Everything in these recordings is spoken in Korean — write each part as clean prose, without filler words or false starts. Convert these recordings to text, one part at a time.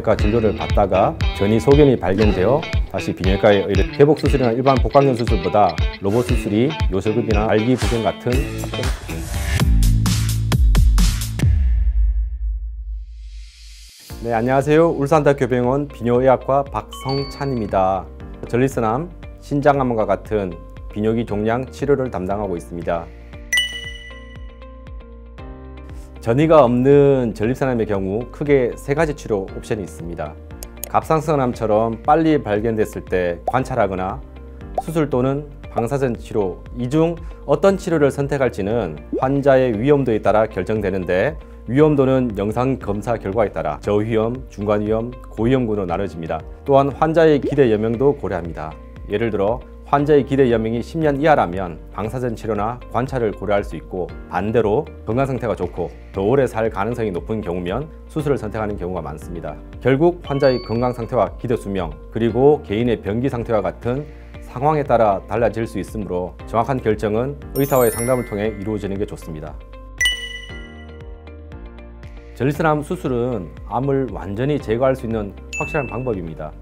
정형외과 진료를 받다가 전이 소견이 발견되어 다시 비뇨기과에 의뢰. 개복 수술이나 일반 복강경 수술보다 로봇 수술이 요설급이나 발기부전 같은 합병증. 네, 안녕하세요. 울산대학교병원 비뇨의학과 박성찬입니다. 전립선암, 신장암과 같은 비뇨기 종양 치료를 담당하고 있습니다. 전이가 없는 전립선암의 경우 크게 세 가지 치료 옵션이 있습니다. 갑상선암처럼 빨리 발견됐을 때 관찰하거나 수술 또는 방사선 치료, 이 중 어떤 치료를 선택할지는 환자의 위험도에 따라 결정되는데, 위험도는 영상 검사 결과에 따라 저위험, 중간위험, 고위험군으로 나눠집니다. 또한 환자의 기대 여명도 고려합니다. 예를 들어 환자의 기대 여명이 10년 이하라면 방사선 치료나 관찰을 고려할 수 있고, 반대로 건강 상태가 좋고 더 오래 살 가능성이 높은 경우면 수술을 선택하는 경우가 많습니다. 결국 환자의 건강 상태와 기대 수명, 그리고 개인의 병기 상태와 같은 상황에 따라 달라질 수 있으므로 정확한 결정은 의사와의 상담을 통해 이루어지는 게 좋습니다. 전립선암 수술은 암을 완전히 제거할 수 있는 확실한 방법입니다.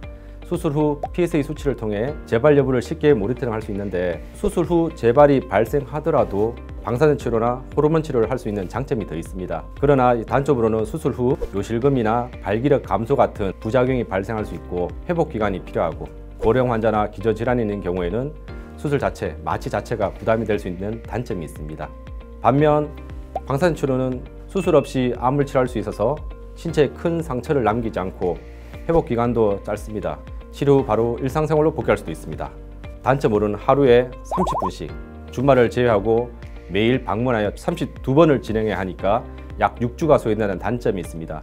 수술 후 PSA 수치를 통해 재발 여부를 쉽게 모니터링할 수 있는데, 수술 후 재발이 발생하더라도 방사선 치료나 호르몬 치료를 할 수 있는 장점이 더 있습니다. 그러나 단점으로는 수술 후 요실금이나 발기력 감소 같은 부작용이 발생할 수 있고 회복 기간이 필요하고, 고령 환자나 기저질환이 있는 경우에는 수술 자체, 마취 자체가 부담이 될 수 있는 단점이 있습니다. 반면 방사선 치료는 수술 없이 암을 치료할 수 있어서 신체에 큰 상처를 남기지 않고 회복 기간도 짧습니다. 치료 후 바로 일상생활로 복귀할 수도 있습니다. 단점으로는 하루에 30분씩, 주말을 제외하고 매일 방문하여 32번을 진행해야 하니까 약 6주가 소요된다는 단점이 있습니다.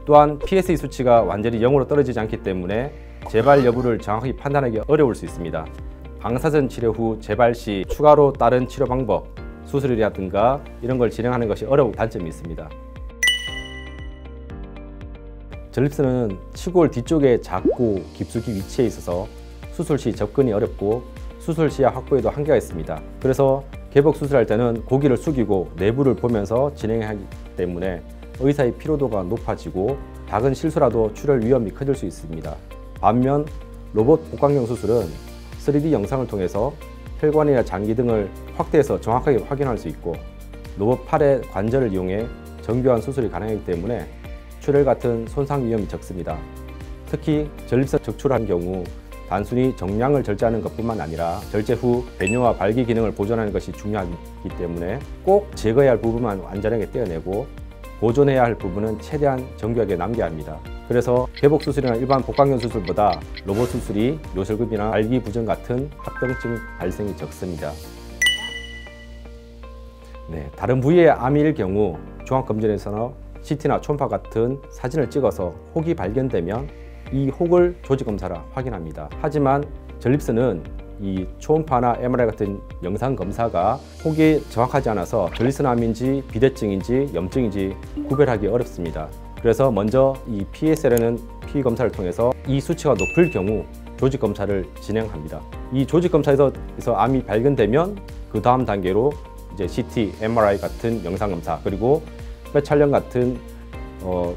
또한 PSA 수치가 완전히 0으로 떨어지지 않기 때문에 재발 여부를 정확히 판단하기 어려울 수 있습니다. 방사선 치료 후 재발 시 추가로 다른 치료 방법, 수술이라든가 이런 걸 진행하는 것이 어려운 단점이 있습니다. 전립선은 치골 뒤쪽에 작고 깊숙이 위치해 있어서 수술 시 접근이 어렵고 수술 시야 확보에도 한계가 있습니다. 그래서 개복 수술할 때는 고기를 숙이고 내부를 보면서 진행해야 하기 때문에 의사의 피로도가 높아지고 작은 실수라도 출혈 위험이 커질 수 있습니다. 반면 로봇 복강경 수술은 3D 영상을 통해서 혈관이나 장기 등을 확대해서 정확하게 확인할 수 있고, 로봇 팔의 관절을 이용해 정교한 수술이 가능하기 때문에 출혈 같은 손상 위험이 적습니다. 특히 전립선 적출한 경우 단순히 정량을 절제하는 것뿐만 아니라 절제 후 배뇨와 발기 기능을 보존하는 것이 중요하기 때문에 꼭 제거해야 할 부분만 안전하게 떼어내고 보존해야 할 부분은 최대한 정교하게 남겨야 합니다. 그래서 개복 수술이나 일반 복강경 수술보다 로봇 수술이 요설급이나 발기부전 같은 합병증 발생이 적습니다. 다른 부위의 암일 경우 종합검진에서는 CT나 초음파 같은 사진을 찍어서 혹이 발견되면 이 혹을 조직검사로 확인합니다. 하지만 전립선은 이 초음파나 MRI 같은 영상검사가 혹이 정확하지 않아서 전립선암인지 비대증인지 염증인지 구별하기 어렵습니다. 그래서 먼저 이 PSL라는 피검사를 통해서 이 수치가 높을 경우 조직검사를 진행합니다. 이 조직검사에서 암이 발견되면 그 다음 단계로 이제 CT, MRI 같은 영상검사, 그리고 뼈 촬영 같은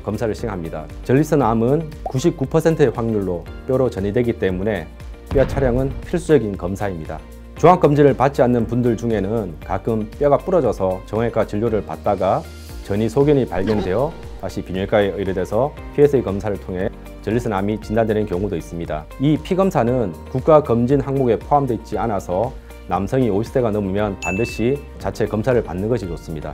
검사를 시행합니다. 전립선암은 99%의 확률로 뼈로 전이되기 때문에 뼈 촬영은 필수적인 검사입니다. 종합검진을 받지 않는 분들 중에는 가끔 뼈가 부러져서 정형외과 진료를 받다가 전이 소견이 발견되어 다시 비뇨기과에 의뢰돼서 PSA 검사를 통해 전립선암이 진단되는 경우도 있습니다. 이 피검사는 국가검진 항목에 포함되어 있지 않아서 남성이 50세가 넘으면 반드시 자체 검사를 받는 것이 좋습니다.